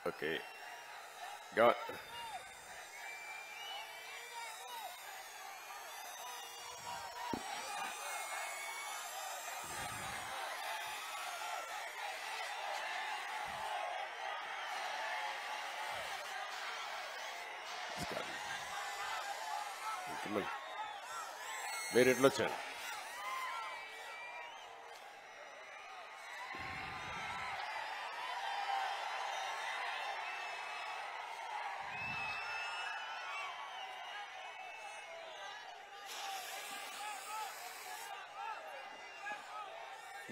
Okay. Go. Very little chance.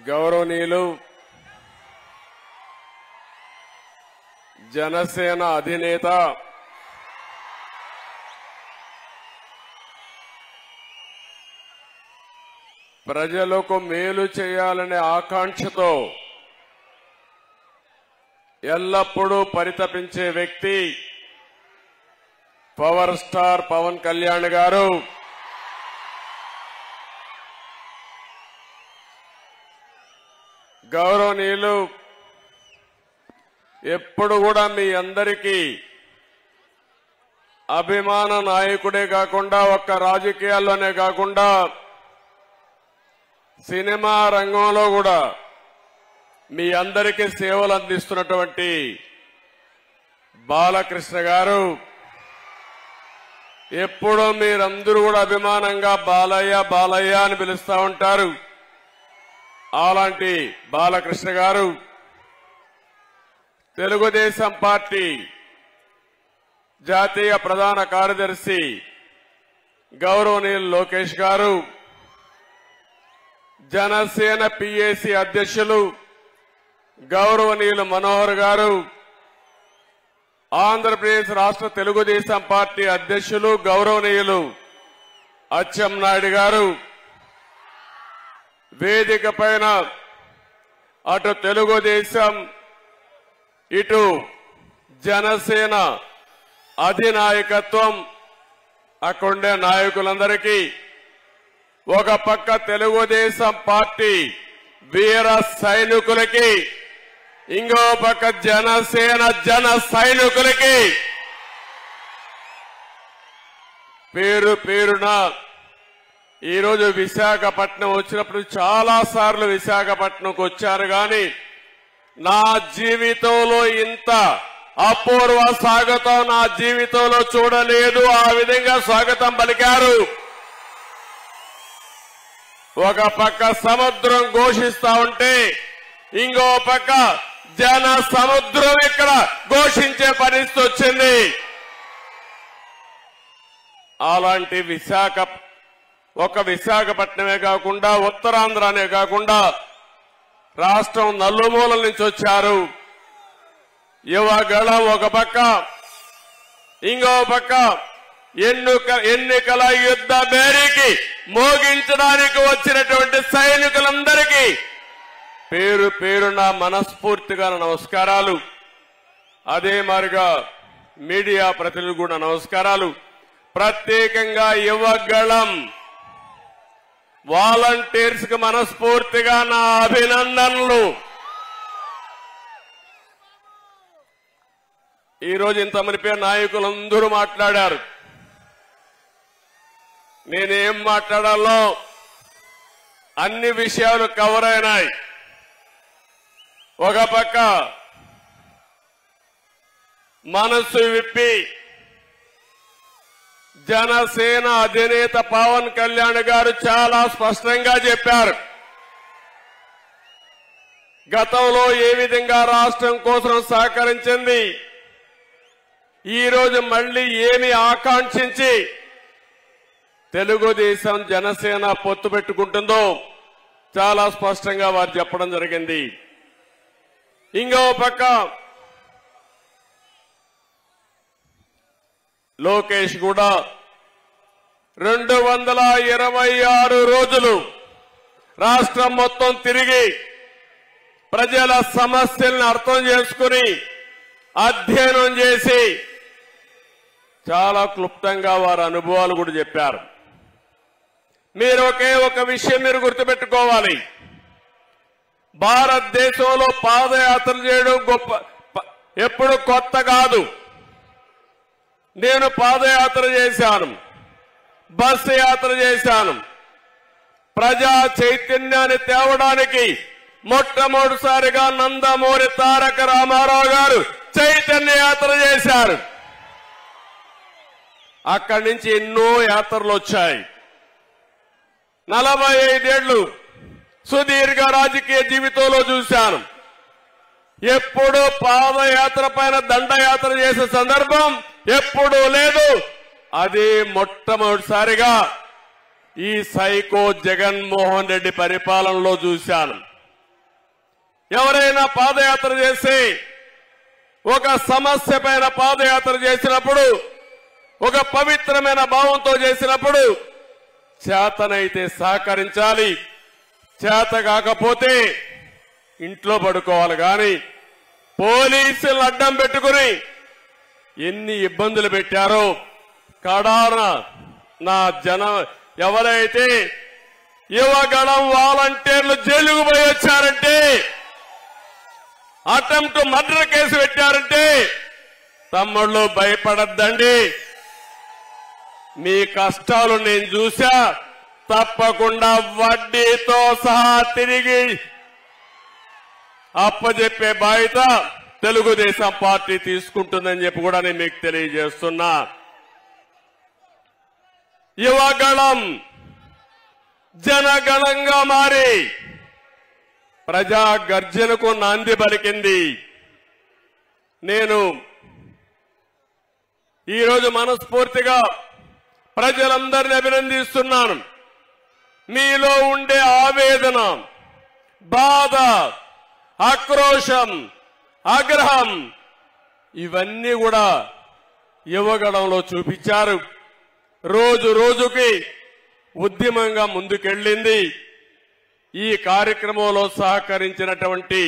గౌరవనీయులు జనసేన అధినేత ప్రజలకు మేలు చేయాలనే ఆకాంక్షతో ఎల్లప్పుడూ పరితపించే వ్యక్తి పవర్ స్టార్ పవన్ కళ్యాణ్ గారు గౌరవనీయులు ఎప్పుడు కూడా మీ అందరికీ అభిమాన నాయకుడే కాకుండా ఒక్క రాజకీయాల్లోనే కాకుండా సినిమా రంగంలో కూడా మీ అందరికీ సేవలు అందిస్తున్నటువంటి బాలకృష్ణ గారు ఎప్పుడూ మీరందరూ కూడా అభిమానంగా బాలయ్య బాలయ్య అని పిలుస్తూ ఉంటారు. అలాంటి బాలకృష్ణ గారు తెలుగుదేశం పార్టీ జాతీయ ప్రధాన కార్యదర్శి గౌరవనీయులు లోకేష్ గారు, జనసేన పిఏసి అధ్యక్షులు గౌరవనీయులు మనోహర్ గారు, ఆంధ్రప్రదేశ్ రాష్ట్ర తెలుగుదేశం పార్టీ అధ్యక్షులు గౌరవనీయులు అచ్చెన్నాయుడు గారు, వేదిక పైన అటు తెలుగుదేశం ఇటు జనసేన అధినాయకత్వం అక్కడుండే నాయకులందరికీ, ఒక పక్క తెలుగుదేశం పార్టీ వీర సైనికులకి, ఇంకో పక్క జనసేన జన సైనికులకి పేరు పేరున ఈరోజు విశాఖపట్నం వచ్చినప్పుడు చాలా సార్లు విశాఖపట్నంకు వచ్చారు కానీ నా జీవితంలో ఇంత అపూర్వ స్వాగతం నా జీవితంలో చూడలేదు. ఆ విధంగా స్వాగతం పలికారు. ఒక పక్క సముద్రం ఘోషిస్తా ఉంటే ఇంకో పక్క జన సముద్రం ఇక్కడ ఘోషించే పరిస్థితి వచ్చింది. అలాంటి ఒక విశాఖపట్నమే కాకుండా ఉత్తరాంధ్రనే కాకుండా రాష్ట్రం నలుమూలల నుంచి వచ్చారు. యువగళం ఒక పక్క, ఇంకో పక్క ఎన్నికల యుద్ధ బేరీకి మోగించడానికి వచ్చినటువంటి సైనికులందరికీ పేరు పేరున మనస్ఫూర్తిగా నమస్కారాలు. అదే మాదిరిగా మీడియా ప్రతినిధులు కూడా నమస్కారాలు. ప్రత్యేకంగా యువగళం వాలంటీర్స్ కి మనస్ఫూర్తిగా నా అభినందనలు. ఈరోజు ఇంతమంది పేరు నాయకులందరూ మాట్లాడారు. నేనేం మాట్లాడాలో అన్ని విషయాలు కవర్ అయినాయి. ఒక పక్క మనసు విప్పి జనసేన అధినేత పవన్ కళ్యాణ్ గారు చాలా స్పష్టంగా చెప్పారు. గతంలో ఏ విధంగా రాష్ట్రం కోసం సహకరించింది, ఈ రోజు మళ్లీ ఏమి ఆకాంక్షించి తెలుగుదేశం జనసేన పొత్తు పెట్టుకుంటుందో చాలా స్పష్టంగా వారు చెప్పడం జరిగింది. ఇంకో పక్క లోకేష్ కూడా 226 రోజులు రాష్ట్రం మొత్తం తిరిగి ప్రజల సమస్యలను అర్థం చేసుకుని అధ్యయనం చేసి చాలా క్లుప్తంగా వారి అనుభవాలు కూడా చెప్పారు. మీరు ఒకే ఒక విషయం మీరు గుర్తుపెట్టుకోవాలి. భారతదేశంలో పాదయాత్ర చేయడం ఎప్పుడు కొత్త కాదు. నేను పాదయాత్ర చేశాను, బస్సు యాత్ర చేశాను. ప్రజా చైతన్యాన్ని తేవడానికి మొట్టమొదటిసారిగా నందమూరి తారక రామారావు గారు చైతన్య యాత్ర చేశారు. అక్కడి నుంచి ఎన్నో యాత్రలు వచ్చాయి. 45 ఏళ్లు సుదీర్ఘ రాజకీయ జీవితంలో చూశాను. ఎప్పుడు పాదయాత్ర పైన దండయాత్ర చేసే సందర్భం ఎప్పుడూ లేదు. అది మొట్టమొదటిసారిగా ఈ సైకో జగన్మోహన్ రెడ్డి పరిపాలనలో చూశాను. ఎవరైనా పాదయాత్ర చేసి ఒక సమస్య పైన పాదయాత్ర చేసినప్పుడు, ఒక పవిత్రమైన భావంతో చేసినప్పుడు చేతనైతే సహకరించాలి, చేత కాకపోతే ఇంట్లో పడుకోవాలి. కానీ పోలీసులు అడ్డం పెట్టుకుని ఎన్ని ఇబ్బందులు పెట్టారో, కడాన నా ఎవరైతే యువగళం వాలంటీర్లు జైలుకు పోయి వచ్చారంటే, అటెంప్ట్ మర్డర్ కేసు పెట్టారంటే తమ్ముళ్ళు భయపడద్దండి. మీ కష్టాలు నేను చూసా. తప్పకుండా వడ్డీతో సహా తిరిగి అప్పజెప్పే బాధ్యత తెలుగుదేశం పార్టీ తీసుకుంటుందని చెప్పి కూడా నేను మీకు తెలియజేస్తున్నా. యువగళం జనగణంగా మారి ప్రజా గర్జనకు నాంది పలికింది. నేను ఈరోజు మనస్ఫూర్తిగా ప్రజలందరినీ అభినందిస్తున్నాను. మీలో ఉండే ఆవేదన, బాధ, ఆక్రోశం, ఆగ్రహం ఇవన్నీ కూడా యువగళంలో చూపించారు. రోజు రోజుకి ఉద్యమంగా ముందుకెళ్లింది. ఈ కార్యక్రమంలో సహకరించినటువంటి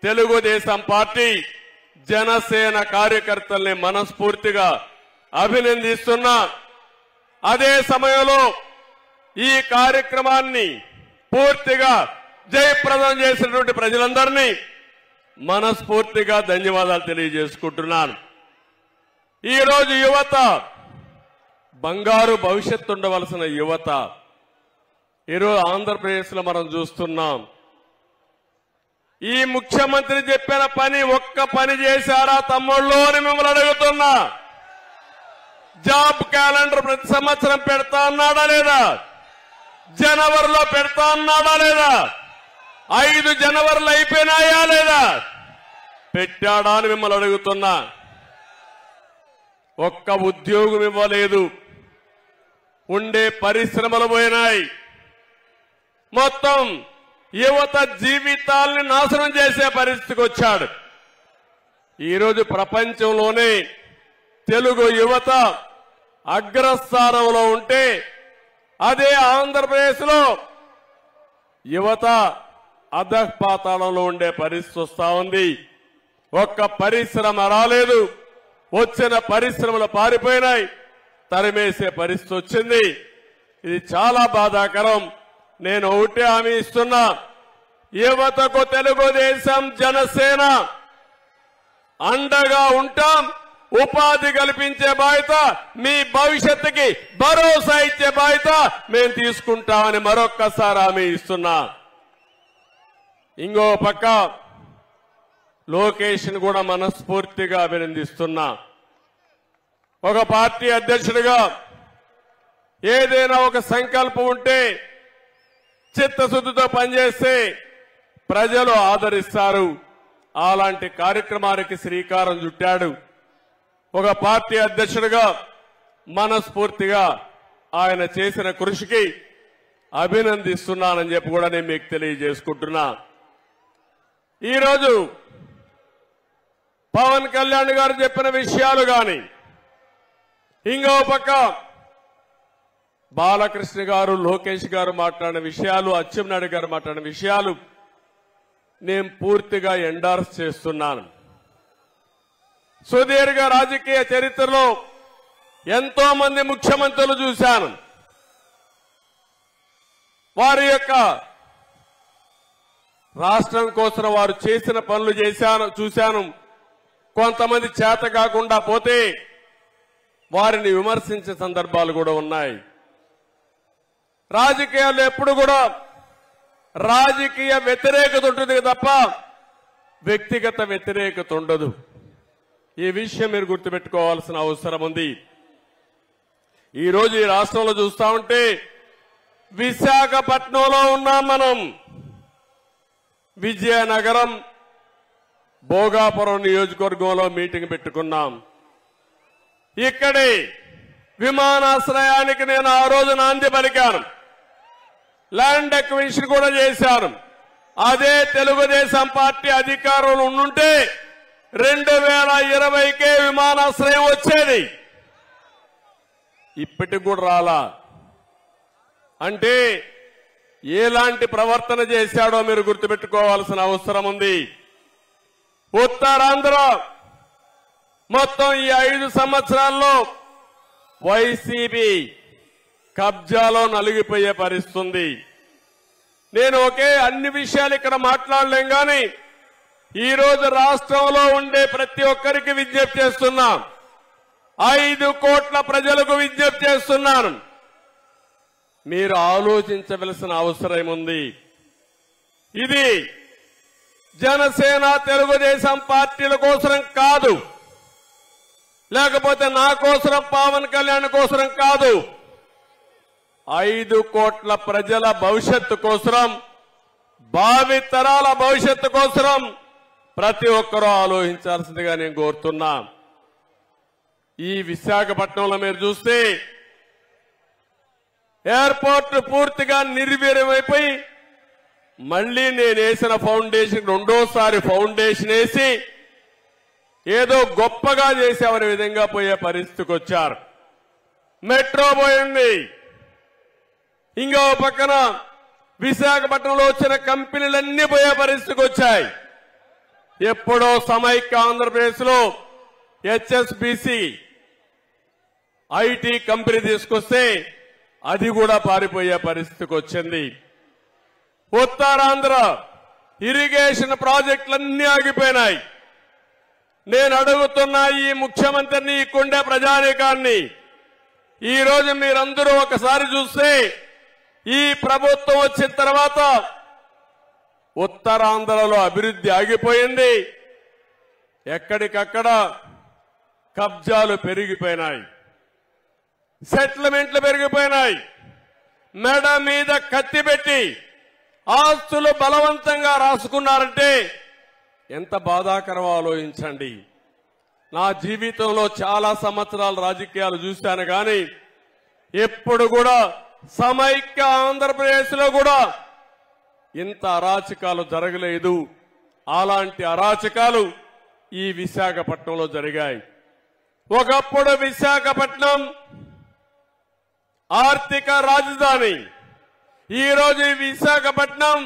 తెలుగుదేశం పార్టీ, జనసేన కార్యకర్తల్ని మనస్ఫూర్తిగా అభినందిస్తున్నా. అదే సమయంలో ఈ కార్యక్రమాన్ని పూర్తిగా జయప్రదం చేసినటువంటి ప్రజలందరినీ మనస్ఫూర్తిగా ధన్యవాదాలు తెలియజేసుకుంటున్నాను. ఈరోజు యువత బంగారు భవిష్యత్తు ఉండవలసిన యువత ఈరోజు ఆంధ్రప్రదేశ్లో మనం చూస్తున్నాం. ఈ ముఖ్యమంత్రి చెప్పిన పని ఒక్క పని చేశారా తమ్ముళ్ళు అని మిమ్మల్ని అడుగుతున్నా. జాబ్ క్యాలెండర్ ప్రతి సంవత్సరం పెడతా అన్నాడా లేదా? జనవరిలో పెడతా అన్నాడా లేదా? 5 జనవరిలు అయిపోయినాయా లేదా? పెట్టాడా అని మిమ్మల్ని అడుగుతున్నా. ఒక్క ఉద్యోగం ఇవ్వలేదు. ఉండే పరిశ్రమలు పోయినాయి. మొత్తం యువత జీవితాల్ని నాశనం చేసే పరిస్థితికి వచ్చాడు. ఈరోజు ప్రపంచంలోనే తెలుగు యువత అగ్రస్థానంలో ఉంటే, అదే ఆంధ్రప్రదేశ్లో యువత అధఃపాతాళంలో ఉండే పరిస్థితి వస్తా ఉంది. ఒక్క పరిశ్రమ రాలేదు. వచ్చిన పరిశ్రమలు పారిపోయినాయి. తరిమేసే పరిస్థితి వచ్చింది. ఇది చాలా బాధాకరం. నేను ఒకటే హామీ ఇస్తున్నా, యువతకు తెలుగుదేశం జనసేన అండగా ఉంటాం. ఉపాధి కల్పించే బాధ్యత, మీ భవిష్యత్తుకి భరోసా ఇచ్చే బాధ్యత మేము తీసుకుంటామని మరొక్కసారి హామీ ఇస్తున్నా. ఇంకో పక్క లోకేష్ని కూడా మనస్ఫూర్తిగా అభినందిస్తున్నా. ఒక పార్టీ అధ్యక్షుడిగా ఏదైనా ఒక సంకల్పం ఉంటే చిత్తశుద్ధితో పనిచేస్తే ప్రజలు ఆదరిస్తారు. అలాంటి కార్యక్రమానికి శ్రీకారం చుట్టాడు. ఒక పార్టీ అధ్యక్షుడిగా మనస్ఫూర్తిగా ఆయన చేసిన కృషికి అభినందిస్తున్నానని చెప్పి కూడా నేను మీకు తెలియజేసుకుంటున్నా. ఈరోజు పవన్ కళ్యాణ్ గారు చెప్పిన విషయాలు గాని, ఇంకో పక్క బాలకృష్ణ గారు, లోకేష్ గారు మాట్లాడిన విషయాలు, అచ్చెన్నాయుడు గారు మాట్లాడిన విషయాలు నేను పూర్తిగా ఎండార్స్ చేస్తున్నాను. సుదీర్ఘ రాజకీయ చరిత్రలో ఎంతో మంది ముఖ్యమంత్రులు చూశాను. వారి యొక్క రాష్ట్రం కోసం వారు చేసిన పనులు చూశాను. కొంతమంది చేత కాకుండా పోతే వారిని విమర్శించే సందర్భాలు కూడా ఉన్నాయి. రాజకీయాల్లో ఎప్పుడు కూడా రాజకీయ వ్యతిరేకత ఉంటుంది తప్ప వ్యక్తిగత వ్యతిరేకత ఉండదు. ఈ విషయం మీరు గుర్తుపెట్టుకోవాల్సిన అవసరం ఉంది. ఈరోజు ఈ రాష్ట్రంలో చూస్తా ఉంటే విశాఖపట్నంలో ఉన్నాం మనం. విజయనగరం, భోగాపురం నియోజకవర్గంలో మీటింగ్ పెట్టుకున్నాం. ఇక్కడే విమానాశ్రయానికి నేను ఆ రోజు నాంది పలికాను. ల్యాండ్ అక్విజిషన్ కూడా చేశాను. అదే తెలుగుదేశం పార్టీ అధికారంలో ఉండుంటే 2020కే విమానాశ్రయం వచ్చేది. ఇప్పటికి కూడా రాలా. అంటే ఎలాంటి ప్రవర్తన చేశాడో మీరు గుర్తుపెట్టుకోవాల్సిన అవసరం ఉంది. ఉత్తరాంధ్ర మొత్తం ఈ 5 సంవత్సరాల్లో వైసీపీ కబ్జాలో నలిగిపోయే పరిస్థితి. నేను అన్ని విషయాలు ఇక్కడ మాట్లాడలేం కానీ ఈరోజు రాష్ట్రంలో ఉండే ప్రతి ఒక్కరికి విజ్ఞప్తి చేస్తున్నా. 5 కోట్ల ప్రజలకు విజ్ఞప్తి చేస్తున్నాను. మీరు ఆలోచించవలసిన అవసరం ఉంది. ఇది జనసేన, తెలుగుదేశం పార్టీల కోసం కాదు, లేకపోతే నా కోసం, పవన్ కళ్యాణ్ కోసం కాదు. 5 కోట్ల ప్రజల భవిష్యత్తు కోసం, భావి తరాల భవిష్యత్తు కోసం ప్రతి ఒక్కరూ ఆలోచించాల్సిందిగా నేను కోరుతున్నా. ఈ విశాఖపట్నంలో మీరు చూస్తే ఎయిర్పోర్ట్ పూర్తిగా నిర్వీర్యమైపోయి మళ్లీ నేను వేసిన ఫౌండేషన్ రెండోసారి ఫౌండేషన్ వేసి ఏదో గొప్పగా చేసేవారి విధంగా పోయే పరిస్థితికి వచ్చారు. మెట్రో పోయింది. ఇంకో పక్కన విశాఖపట్నంలో వచ్చిన కంపెనీలన్నీ పోయే పరిస్థితికి వచ్చాయి. ఎప్పుడో సమైక్య ఆంధ్రప్రదేశ్ లో హెచ్ఎస్బిసి ఐటీ కంపెనీ తీసుకొస్తే అది కూడా పారిపోయే పరిస్థితికి వచ్చింది. ఉత్తరాంధ్ర ఇరిగేషన్ ప్రాజెక్టులన్నీ ఆగిపోయినాయి. నేను అడుగుతున్నా ఈ ముఖ్యమంత్రిని, ఇక్కడే ప్రజానీకాన్ని, ఈ రోజు మీరందరూ ఒకసారి చూస్తే ఈ ప్రభుత్వం వచ్చిన తర్వాత ఉత్తరాంధ్రలో అభివృద్ధి ఆగిపోయింది. ఎక్కడికక్కడ కబ్జాలు పెరిగిపోయినాయి, సెటిల్మెంట్లు పెరిగిపోయినాయి. మెడ మీద కత్తి పెట్టి ఆస్తులు బలవంతంగా రాసుకున్నారంటే ఎంత బాధాకరమో ఆలోచించండి. నా జీవితంలో చాలా సంవత్సరాలు రాజకీయాలు చూశాను కానీ ఎప్పుడు కూడా సమైక్య ఆంధ్రప్రదేశ్ లో కూడా ఇంత అరాచకాలు జరగలేదు. అలాంటి అరాచకాలు ఈ విశాఖపట్నంలో జరిగాయి. ఒకప్పుడు విశాఖపట్నం ఆర్థిక రాజధాని, ఈ రోజు ఈ విశాఖపట్నం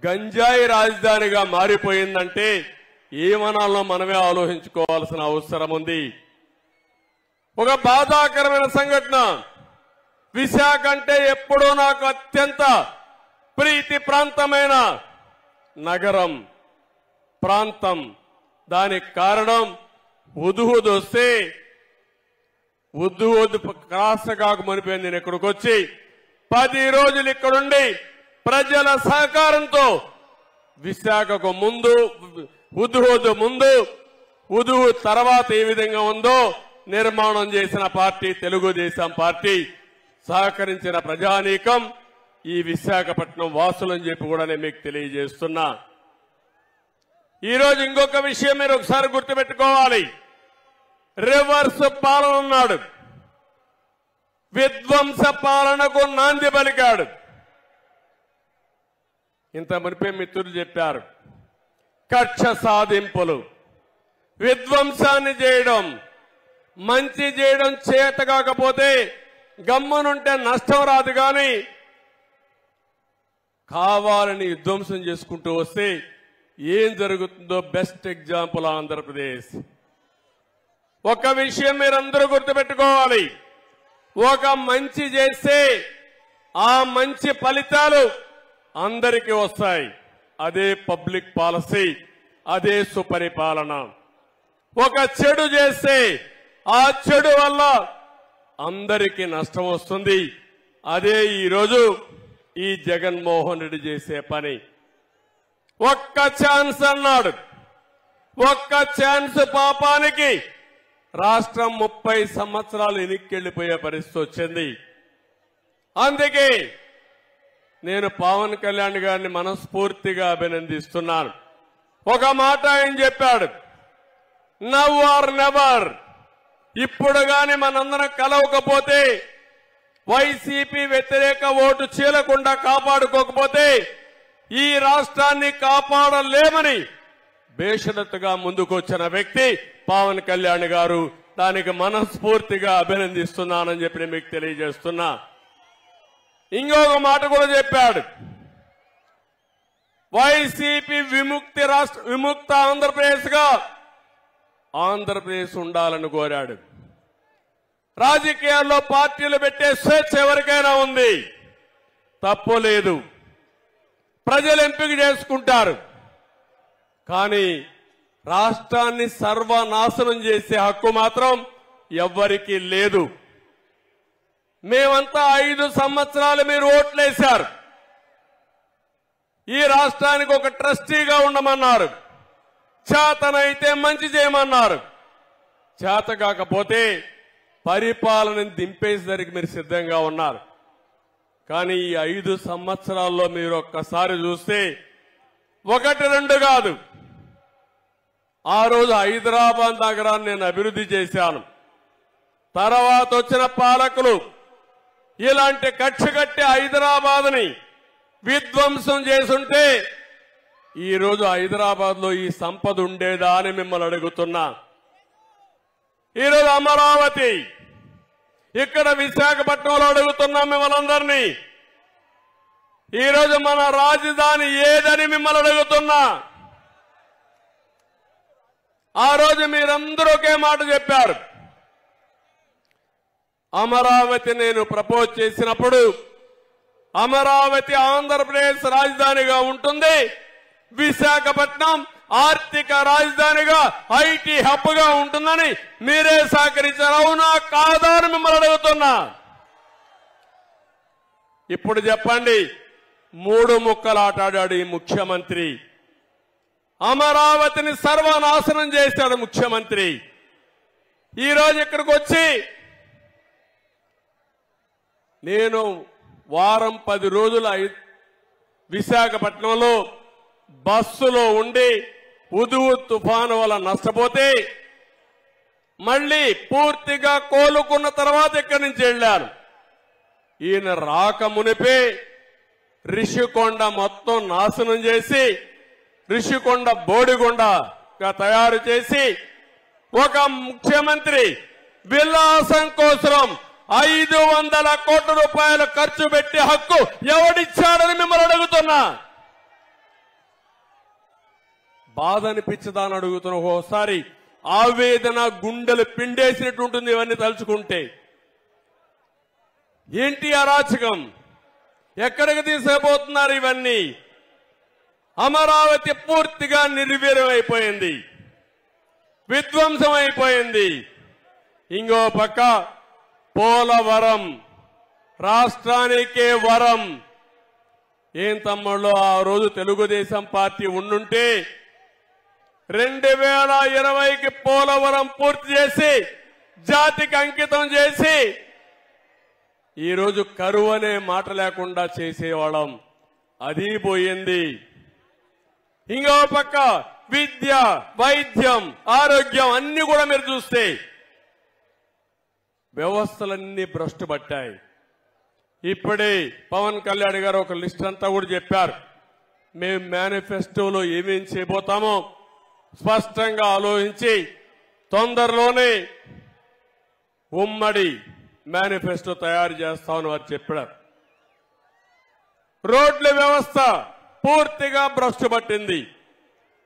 గంజాయి రాజధానిగా మారిపోయిందంటే ఏమనాలో మనమే ఆలోచించుకోవాల్సిన అవసరం ఉంది. ఒక బాధాకరమైన సంఘటన. విశాఖ అంటే ఎప్పుడూ నాకు అత్యంత ప్రీతి ప్రాంతమైన నగరం, ప్రాంతం. దానికి కారణం హుద్హుద్ వస్తే హుద్హుద్ కాసగాకు మనిపోయింది. నేను ఇక్కడికి వచ్చి 10 రోజులు ఇక్కడుండి ప్రజల సహకారంతో విశాఖకు ముందు, హుద్హుద్ ముందు, హుద్హుద్ తర్వాత ఏ విధంగా ఉందో నిర్మాణం చేసిన పార్టీ తెలుగుదేశం పార్టీ. సహకరించిన ప్రజానీకం ఈ విశాఖపట్నం వాసులని చెప్పి కూడా నేను మీకు తెలియజేస్తున్నా. ఈరోజు ఇంకొక విషయం మీరు ఒకసారి గుర్తుపెట్టుకోవాలి. రివర్స్ పాలన ఉన్నాడు. విధ్వంస పాలనకు నాంది పలికాడు. ఇంత మునిపే మిత్రులు చెప్పారు, కక్ష సాధింపులు, విధ్వంసాన్ని చేయడం, మంచి చేయడం చేత కాకపోతే గమ్మునుంటే నష్టం రాదు, కానీ కావాలని విధ్వంసం చేసుకుంటూ వస్తే ఏం జరుగుతుందో బెస్ట్ ఎగ్జాంపుల్ ఆంధ్రప్రదేశ్. ఒక విషయం మీరందరూ గుర్తుపెట్టుకోవాలి, ఒక మంచి చేస్తే ఆ మంచి ఫలితాలు అందరికీ వస్తాయి. అదే పబ్లిక్ పాలసీ, అదే సుపరిపాలన. ఒక చెడు చేస్తే ఆ చెడు వల్ల అందరికీ నష్టం వస్తుంది. అదే ఈరోజు ఈ జగన్మోహన్ రెడ్డి చేసే పని. ఒక్క ఛాన్స్ అన్నాడు, ఒక్క ఛాన్స్ పాపానికి రాష్ట్రం 30 సంవత్సరాలు వెనక్కెళ్లిపోయే పరిస్థితి వచ్చింది. అందుకే నేను పవన్ కళ్యాణ్ గారిని మనస్ఫూర్తిగా అభినందిస్తున్నాను. ఒక మాట ఆయన చెప్పాడు, నవ్ ఆర్ నెవర్. ఇప్పుడు గాని మనందరం కలవకపోతే, వైసీపీ వ్యతిరేక ఓటు చీలకుండా కాపాడుకోకపోతే ఈ రాష్ట్రాన్ని కాపాడలేమని బేషరతుగా ముందుకొచ్చిన వ్యక్తి పవన్ కళ్యాణ్ గారు. దానికి మనస్ఫూర్తిగా అభినందిస్తున్నానని చెప్పి నేను మీకు తెలియజేస్తున్నా. ఇంకొక మాట కూడా చెప్పాడు, వైసీపీ విముక్త ఆంధ్రప్రదేశ్ గా ఆంధ్రప్రదేశ్ ఉండాలని కోరాడు. రాజకీయాల్లో పార్టీలు పెట్టే స్వేచ్ఛ ఎవరికైనా ఉంది, తప్పు లేదు, ప్రజలు ఎంపిక చేసుకుంటారు. కానీ రాష్ట్రాన్ని సర్వనాశనం చేసే హక్కు మాత్రం ఎవ్వరికీ లేదు. మేమంతా 5 సంవత్సరాలు మీరు ఓట్లేశారు. ఈ రాష్ట్రానికి ఒక ట్రస్టీగా ఉండమన్నారు, చేతనైతే మంచి చేయమన్నారు. చేత కాకపోతే పరిపాలనని దింపేసరికి మీరు సిద్ధంగా ఉన్నారు. కానీ ఈ 5 సంవత్సరాల్లో మీరు ఒక్కసారి చూస్తే 1-2 కాదు, ఆ రోజు హైదరాబాద్ నగరాన్ని నేను అభివృద్ధి చేశాను. తర్వాత వచ్చిన పాలకులు ఇలాంటి కక్ష కట్టి హైదరాబాద్ ని విధ్వంసం చేసుంటే ఈ రోజు హైదరాబాద్ లో ఈ సంపద ఉండేదా అని మిమ్మల్ని అడుగుతున్నా. ఈరోజు అమరావతి, ఇక్కడ విశాఖపట్నంలో అడుగుతున్నాం మిమ్మల్ని అందరినీ. ఈరోజు మన రాజధాని ఏదని మిమ్మల్ని అడుగుతున్నా. ఆ రోజు మీరందరూ ఒకే మాట చెప్పారు, అమరావతి నేను ప్రపోజ్ చేసినప్పుడు అమరావతి ఆంధ్రప్రదేశ్ రాజధానిగా ఉంటుంది, విశాఖపట్నం ఆర్థిక రాజధానిగా ఐటీ హబ్ గా ఉంటుందని మీరే సహకరించారు. అవునా కాదా అని మిమ్మల్ని అడుగుతున్నా. ఇప్పుడు చెప్పండి, 3 ముక్కలు ఆటాడాడు ఈ ముఖ్యమంత్రి. అమరావతిని సర్వనాశనం చేశాడు ముఖ్యమంత్రి. ఈ రోజు ఇక్కడికి వచ్చి నేను వారం 10 రోజులు విశాఖపట్నంలో బస్సులో ఉండి ఉదువు తుఫాను వల్ల నష్టపోతే మళ్లీ పూర్తిగా కోలుకున్న తర్వాత ఇక్కడి నుంచి వెళ్లాను. ఈయన రాక మునిపే రిషికొండ మొత్తం నాశనం చేసి, రిషికొండ బోడిగుండగా తయారు చేసి, ఒక ముఖ్యమంత్రి విలాసం కోసం 500 కోట్ల రూపాయలు ఖర్చు పెట్టి హక్కు ఎవడిచ్చాడని మిమ్మల్ని అడుగుతున్నా. బాధ అనిపించదాని అడుగుతున్నా. ఒకసారి ఆవేదన గుండెలు పిండేసినట్టు ఉంటుంది ఇవన్నీ తలుచుకుంటే. ఏంటి అరాచకం? ఎక్కడికి తీసుకుపోతున్నారు ఇవన్నీ? అమరావతి పూర్తిగా నిర్వీర్యం అయిపోయింది, విధ్వంసం అయిపోయింది. ఇంకో పక్క పోలవరం రాష్ట్రానికే వరం. ఏం తమ్ముళ్ళు, ఆ రోజు తెలుగుదేశం పార్టీ ఉండుంటే 2020కి పోలవరం పూర్తి చేసి జాతికి అంకితం చేసి ఈరోజు కరువు అనే మాట లేకుండా చేసేవాళ్ళం. అది పోయింది. ఇంకో పక్క విద్య, వైద్యం, ఆరోగ్యం అన్ని కూడా మీరు చూస్తే వ్యవస్థలన్నీ భ్రష్టు పట్టాయి. ఇప్పుడే పవన్ కళ్యాణ్ గారు ఒక లిస్ట్ అంతా కూడా చెప్పారు. మేము మేనిఫెస్టోలో ఏమేం చేయబోతామో స్పష్టంగా ఆలోచించి తొందరలోనే ఉమ్మడి మేనిఫెస్టో తయారు చేస్తామని వారు చెప్పారు. రోడ్ల వ్యవస్థ పూర్తిగా భ్రష్టు పట్టింది.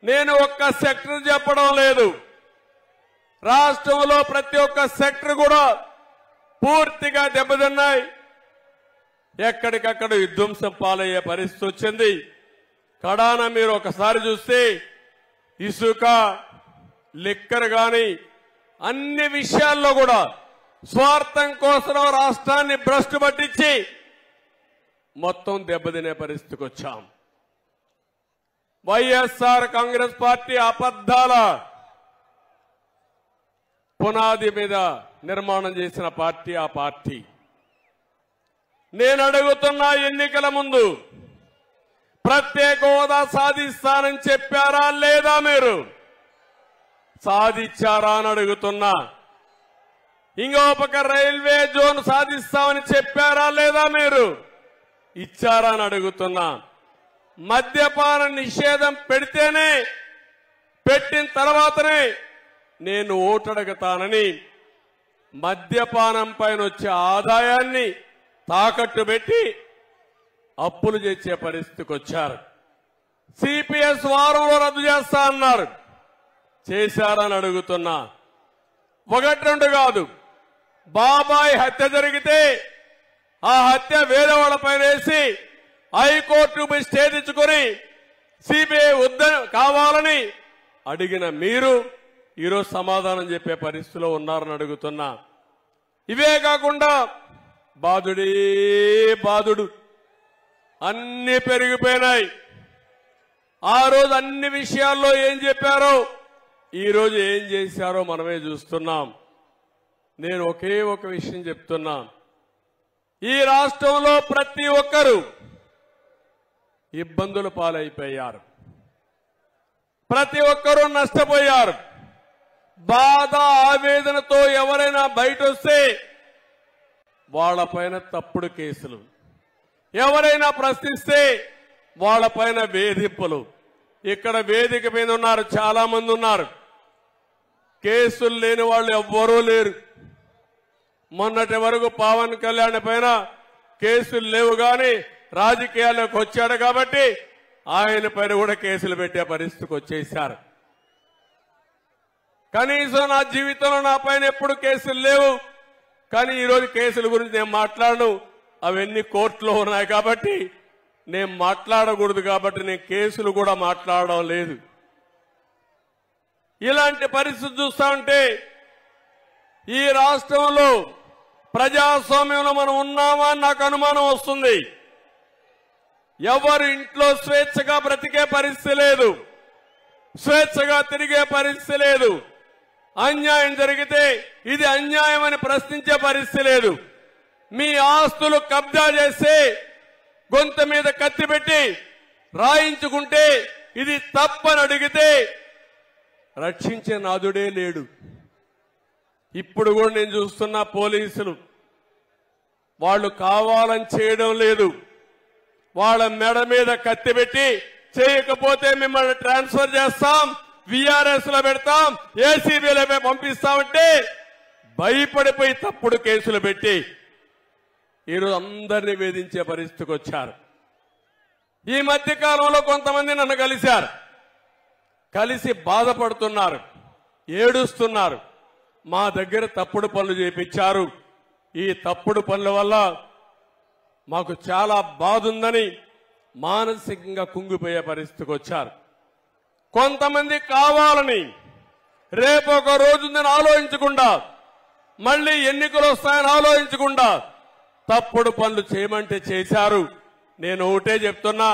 నేను ఒక్క సెక్టర్ చెప్పడం లేదు, రాష్ట్రంలో ప్రతి ఒక్క సెక్టర్ కూడా పూర్తిగా దెబ్బతిన్నాయి. ఎక్కడికక్కడ విధ్వంసం పాలయ్యే పరిస్థితి వచ్చింది. కడాన మీరు ఒకసారి చూస్తే ఇసుక, లిక్కర్ గాని అన్ని విషయాల్లో కూడా స్వార్థం కోసం రాష్ట్రాన్ని భ్రష్టు పట్టించి మొత్తం దెబ్బతినే పరిస్థితికి వచ్చాం. వైఎస్ఆర్ కాంగ్రెస్ పార్టీ అబద్ధాల పునాది మీద నిర్మాణం చేసిన పార్టీ ఆ పార్టీ. నేను అడుగుతున్నా, ఎన్నికల ముందు ప్రత్యేక హోదా సాధిస్తానని చెప్పారా లేదా? మీరు సాధించారా అని అడుగుతున్నా. ఇంకో పక్క రైల్వే జోన్ సాధిస్తామని చెప్పారా లేదా? మీరు ఇచ్చారా అని అడుగుతున్నా. మద్యపాన నిషేధం పెట్టిన తర్వాతనే నేను ఓటడుగుతానని మద్యపానం పైన వచ్చే ఆదాయాన్ని తాకట్టు పెట్టి అప్పులు చేసే పరిస్థితికి వచ్చారు. సిపిఎస్ వారంలో రద్దు చేస్తా అన్నారు, చేశారని అడుగుతున్నా. ఒకటి రెండు కాదు, బాబాయ్ హత్య జరిగితే ఆ హత్య వేరే వాళ్ళపైన వేసి హైకోర్టు స్టే తెచ్చుకొని సిబిఐ కావాలని అడిగిన మీరు ఈరోజు సమాధానం చెప్పే పరిస్థితిలో ఉన్నారని అడుగుతున్నా. ఇవే కాకుండా బాధుడు అన్ని పెరిగిపోయినాయి. ఆ రోజు అన్ని విషయాల్లో ఏం చెప్పారో ఈ రోజు ఏం చేశారో మనమే చూస్తున్నాం. నేను ఒకే ఒక విషయం చెప్తున్నా, ఈ రాష్ట్రంలో ప్రతి ఒక్కరూ ఇబ్బందుల పాలైపోయారు, ప్రతి ఒక్కరూ నష్టపోయారు. బాధ ఆవేదనతో ఎవరైనా బయట వస్తే వాళ్లపైన తప్పుడు కేసులు, ఎవరైనా ప్రశ్నిస్తే వాళ్లపైన వేధింపులు. ఇక్కడ వేదిక మీద ఉన్నారు, చాలా మంది ఉన్నారు, కేసులు లేని వాళ్ళు ఎవ్వరూ లేరు. మొన్నటి వరకు పవన్ కళ్యాణ్ పైన కేసులు లేవు గాని రాజకీయాల్లోకి వచ్చాడు కాబట్టి ఆయన పైన కూడా కేసులు పెట్టే పరిస్థితికి వచ్చేశారు. కనీసం నా జీవితంలో నా పైన ఎప్పుడు కేసులు లేవు, కానీ ఈరోజు కేసుల గురించి నేను మాట్లాడను. అవన్నీ కోర్టులో ఉన్నాయి కాబట్టి నేను మాట్లాడకూడదు, కాబట్టి నేను కేసులు కూడా మాట్లాడడం లేదు. ఇలాంటి పరిస్థితి చూస్తా ఉంటే ఈ రాష్ట్రంలో ప్రజాస్వామ్యంలో మనం ఉన్నామా అని నాకు అనుమానం వస్తుంది. ఎవరు ఇంట్లో స్వేచ్ఛగా బ్రతికే పరిస్థితి లేదు, స్వేచ్ఛగా తిరిగే పరిస్థితి లేదు. అన్యాయం జరిగితే ఇది అన్యాయం అని ప్రశ్నించే పరిస్థితి లేదు. మీ ఆస్తులు కబ్జా చేస్తే గొంతు మీద కత్తి పెట్టి రాయించుకుంటే ఇది తప్పని అడిగితే రక్షించే నాదుడే లేడు. ఇప్పుడు కూడా నేను చూస్తున్న పోలీసులు వాళ్ళు కావాలని చేయడం లేదు, వాళ్ళ మెడ మీద కత్తి పెట్టి చేయకపోతే మిమ్మల్ని ట్రాన్స్ఫర్ చేస్తాం, విఆర్ఎస్ లో పెడతాం, ఏసీబీలో పంపిస్తామంటే భయపడిపోయి తప్పుడు కేసులు పెట్టి ఈరోజు అందరినీ వేధించే పరిస్థితికి వచ్చారు. ఈ మధ్య కాలంలో కొంతమంది నన్ను కలిశారు, కలిసి బాధపడుతున్నారు, ఏడుస్తున్నారు. మా దగ్గర తప్పుడు పనులు చేయించారు, ఈ తప్పుడు పనుల వల్ల మాకు చాలా బాధ ఉందని మానసికంగా కుంగిపోయే పరిస్థితికి వచ్చారు. కొంతమంది కావాలని రేపు ఒక రోజుందని ఆలోచించకుండా, మళ్లీ ఎన్నికలు వస్తాయని ఆలోచించకుండా తప్పుడు పనులు చేయమంటే చేశారు. నేను ఒకటే చెప్తున్నా,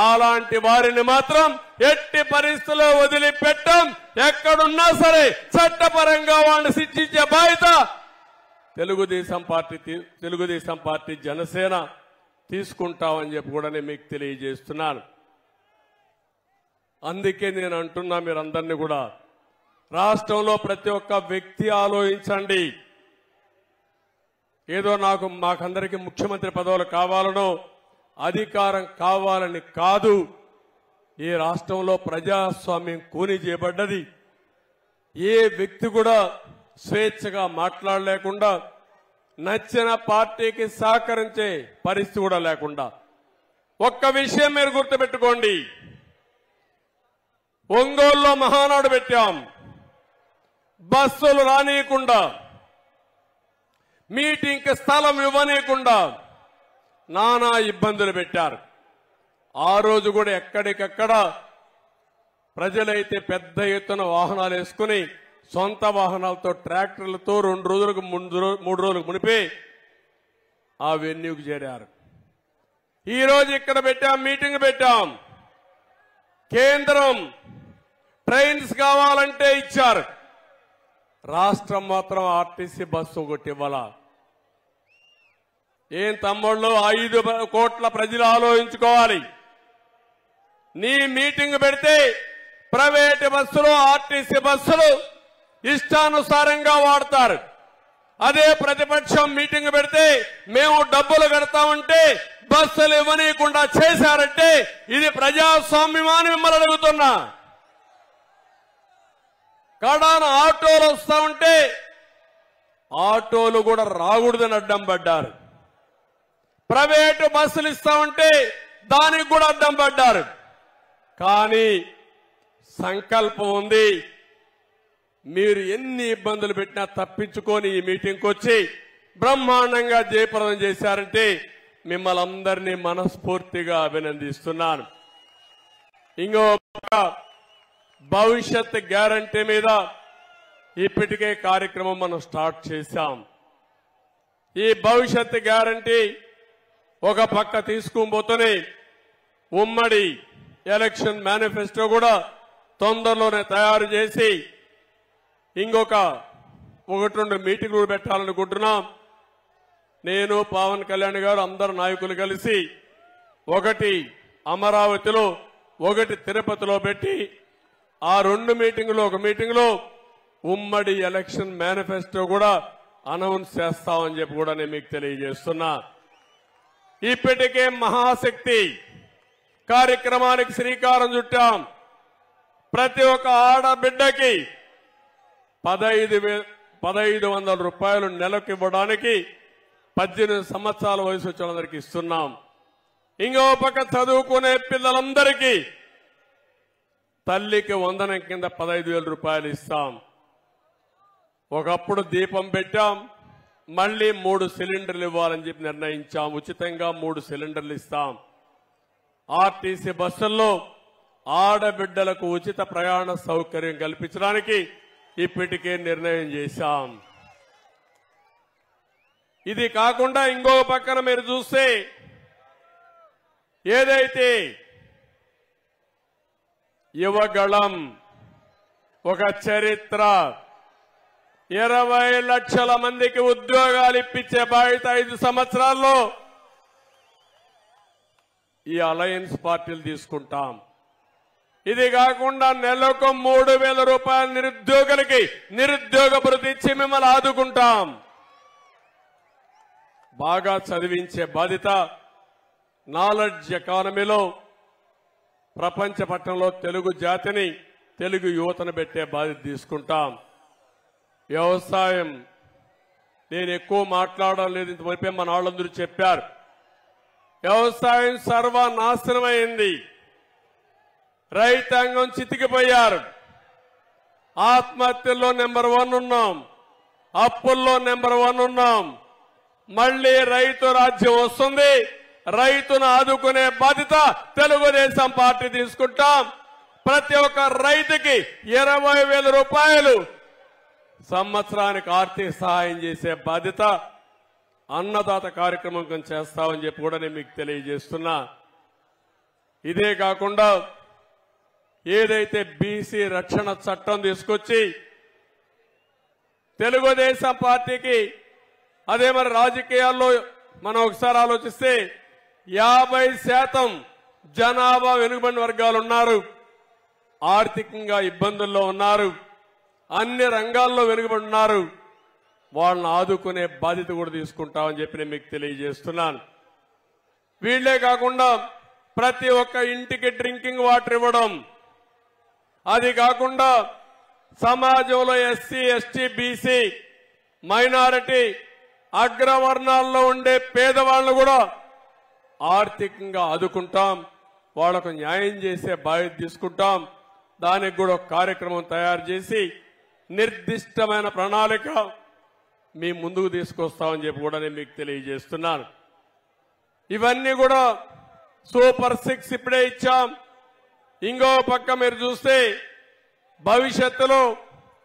అలాంటి వారిని మాత్రం ఎట్టి పరిస్థితుల్లో వదిలిపెట్టం. ఎక్కడున్నా సరే చట్టపరంగా వాళ్ళని శిక్షించే బాధ్యత తెలుగుదేశం పార్టీ జనసేన తీసుకుంటామని చెప్పి కూడా నేను మీకు తెలియజేస్తున్నాను. అందుకే నేను అంటున్నా, మీరందరినీ కూడా రాష్ట్రంలో ప్రతి ఒక్క వ్యక్తి ఆలోచించండి. ఏదో మాకందరికీ ముఖ్యమంత్రి పదవులు కావాలనో అధికారం కావాలని కాదు. ఈ రాష్ట్రంలో ప్రజాస్వామ్యం కూని చేయబడ్డది. ఏ వ్యక్తి కూడా స్వేచ్ఛగా మాట్లాడలేకుండా, నచ్చిన పార్టీకి సహకరించే పరిస్థితి కూడా లేకుండా. ఒక్క విషయం మీరు గుర్తుపెట్టుకోండి, ఒంగోలులో మహానాడు పెట్టాం, బస్సులు రానియకుండా, మీటింగ్కి స్థలం ఇవ్వనీయకుండా నానా ఇబ్బందులు పెట్టారు. ఆ రోజు కూడా ఎక్కడికక్కడ ప్రజలైతే పెద్ద ఎత్తున వాహనాలు వేసుకుని సొంత వాహనాలతో ట్రాక్టర్లతో 2 రోజులకు 3 రోజులకు మునిపే ఆ వెన్యూకి చేరారు. ఈ రోజు ఇక్కడ పెట్టాం, మీటింగ్ పెట్టాం. కేంద్రం ట్రైన్స్ కావాలంటే ఇచ్చారు, రాష్ట్రం మాత్రం ఆర్టీసీ బస్సు ఒకటి ఇవ్వాల. ఏం తమ్ముళ్ళు, 5 కోట్ల ప్రజలు ఆలోచించుకోవాలి. నీ మీటింగ్ పెడితే ప్రైవేట్ బస్సులు, ఆర్టీసీ బస్సులు ఇష్టానుసారంగా వాడతారు. అదే ప్రతిపక్షం మీటింగ్ పెడితే మేము డబ్బులు కడతామంటే బస్సులు ఇవ్వనీయకుండా చేశారంటే ఇది ప్రజాస్వామ్యమని మిమ్మల్ని అడుగుతున్నా. కడాన ఆటోలు వస్తా ఉంటే ఆటోలు కూడా రాకూడదని అడ్డం పడ్డారు. ప్రైవేటు బస్సులు ఇస్తామంటే దానికి కూడా అడ్డం పడ్డారు. కానీ సంకల్పం ఉంది. మీరు ఎన్ని ఇబ్బందులు పెట్టినా తప్పించుకొని ఈ మీటింగ్కి వచ్చి బ్రహ్మాండంగా జయప్రదం చేశారంటే మిమ్మల్ని అందరినీ మనస్ఫూర్తిగా అభినందిస్తున్నాను. ఇంకో భవిష్యత్ గ్యారంటీ మీద ఇప్పటికే కార్యక్రమం మనం స్టార్ట్ చేశాం. ఈ భవిష్యత్ గ్యారంటీ ఒక పక్క తీసుకుపోతూనే ఉమ్మడి ఎలక్షన్ మేనిఫెస్టో కూడా తొందరలోనే తయారు చేసి ఇంకొక 1-2 మీటింగులు పెట్టాలనుకుంటున్నాం. నేను, పవన్ కళ్యాణ్ గారు, అందరు నాయకులు కలిసి ఒకటి అమరావతిలో, ఒకటి తిరుపతిలో పెట్టి ఆ 2 మీటింగులు, ఒక మీటింగులో ఉమ్మడి ఎలక్షన్ మేనిఫెస్టో కూడా అనౌన్స్ చేస్తామని చెప్పి కూడా నేను మీకు తెలియజేస్తున్నా. ఇప్పటికే మహాశక్తి కార్యక్రమానికి శ్రీకారం చుట్టాం. ప్రతి ఒక్క ఆడబిడ్డకి 1,500 రూపాయలు నెలకు ఇవ్వడానికి 18 సంవత్సరాల వయసు వచ్చిన వాళ్ళందరికీ ఇస్తున్నాం. ఇంకో పక్క చదువుకునే పిల్లలందరికీ తల్లికి వందనం కింద 15,000 రూపాయలు ఇస్తాం. ఒకప్పుడు దీపం పెట్టాం, మళ్లీ 3 సిలిండర్లు ఇవ్వాలని చెప్పి నిర్ణయించాం. ఉచితంగా 3 సిలిండర్లు ఇస్తాం. ఆర్టీసీ బస్సుల్లో ఆడబిడ్డలకు ఉచిత ప్రయాణ సౌకర్యం కల్పించడానికి ఇప్పటికే నిర్ణయం చేశాం. ఇది కాకుండా ఇంకో పక్కన మీరు చూస్తే ఏదైతే యువగళం ఒక చరిత్ర, 20 లక్షల మందికి ఉద్యోగాలు ఇప్పించే బాధ్యత 5 సంవత్సరాల్లో ఈ అలయన్స్ పార్టీలు తీసుకుంటాం. ఇది కాకుండా నెలకు 3,000 రూపాయలు నిరుద్యోగులకి నిరుద్యోగ భృతి ఇచ్చి మిమ్మల్ని ఆదుకుంటాం. బాగా చదివించే బాధ్యత, నాలెడ్జ్ ఎకానమీలో ప్రపంచ పట్టణంలో తెలుగు జాతిని, తెలుగు యువతను పెట్టే బాధ్యత తీసుకుంటాం. వ్యవసాయం నేను ఎక్కువ మాట్లాడడం లేదు, ఇంత వరకే మన వాళ్ళందరూ చెప్పారు. వ్యవసాయం సర్వనాశనమైంది, రైతాంగం చితికిపోయారు. ఆత్మహత్యల్లో నెంబర్ 1 ఉన్నాం, అప్పుల్లో నెంబర్ 1 ఉన్నాం. మళ్లీ రైతు రాజ్యం వస్తుంది. రైతును ఆదుకునే బాధ్యత తెలుగుదేశం పార్టీ తీసుకుంటాం. ప్రతి ఒక్క రైతుకి 20,000 రూపాయలు సంవత్సరానికి ఆర్థిక సహాయం చేసే బాధ్యత అన్నదాత కార్యక్రమం కింద చేస్తామని చెప్పి కూడా నేను మీకు తెలియజేస్తున్నా. ఇదే కాకుండా ఏదైతే బీసీ రక్షణ చట్టం తీసుకొచ్చి తెలుగుదేశం పార్టీకి, అదే మరి రాజకీయాల్లో మనం ఒకసారి ఆలోచిస్తే 50% జనాభా వెనుకబడిన వర్గాలు ఉన్నారు, ఆర్థికంగా ఇబ్బందుల్లో ఉన్నారు, అన్ని రంగాల్లో వెనుకబడి ఉన్నారు. వాళ్ళని ఆదుకునే బాధ్యత కూడా తీసుకుంటామని చెప్పి నేను మీకు తెలియజేస్తున్నాను. వీళ్లే కాకుండా ప్రతి ఒక్క ఇంటికి డ్రింకింగ్ వాటర్ ఇవ్వడం, అది కాకుండా సమాజంలో ఎస్సీ, ఎస్టీ, బీసీ, మైనారిటీ, అగ్రవర్ణాల్లో ఉండే పేదవాళ్లను కూడా ఆర్థికంగా ఆదుకుంటాం, వాళ్లకు న్యాయం చేసే బాధ్యత తీసుకుంటాం. దానికి కూడా ఒక కార్యక్రమం తయారు చేసి నిర్దిష్టమైన ప్రణాళిక మీ ముందుకు తీసుకొస్తామని చెప్పి కూడా నేను మీకు తెలియజేస్తున్నాను. ఇవన్నీ కూడా సూపర్ 6 ఇప్పుడే ఇచ్చాం. ఇంకో పక్క మీరు చూస్తే భవిష్యత్తులో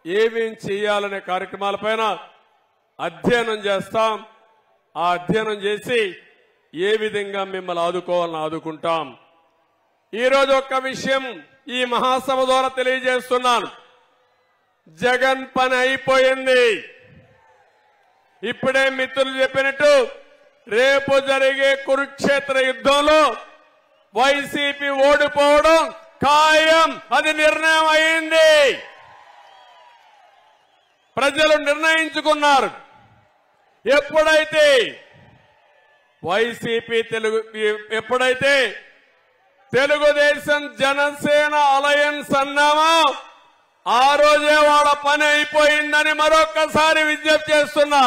ఏమేం చేయాలనే కార్యక్రమాలపైన అధ్యయనం చేస్తాం. ఆ అధ్యయనం చేసి ఏ విధంగా మిమ్మల్ని ఆదుకోవాలని ఆదుకుంటాం. ఈరోజు ఒక్క విషయం ఈ మహాసభ ద్వారా తెలియజేస్తున్నాను. జగన్ పని అయిపోయింది. ఇప్పుడే మిత్రులు చెప్పినట్టు రేపు జరిగే కురుక్షేత్ర యుద్ధంలో వైసీపీ ఓడిపోవడం ఖాయం. అది నిర్ణయం అయింది. ప్రజలు నిర్ణయించుకున్నారు. ఎప్పుడైతే వైసీపీ ఎప్పుడైతే తెలుగుదేశం జనసేన అలయన్స్ అన్నామో ఆ రోజే వాళ్ళ పని అయిపోయిందని మరొక్కసారి విజ్ఞప్తి చేస్తున్నా.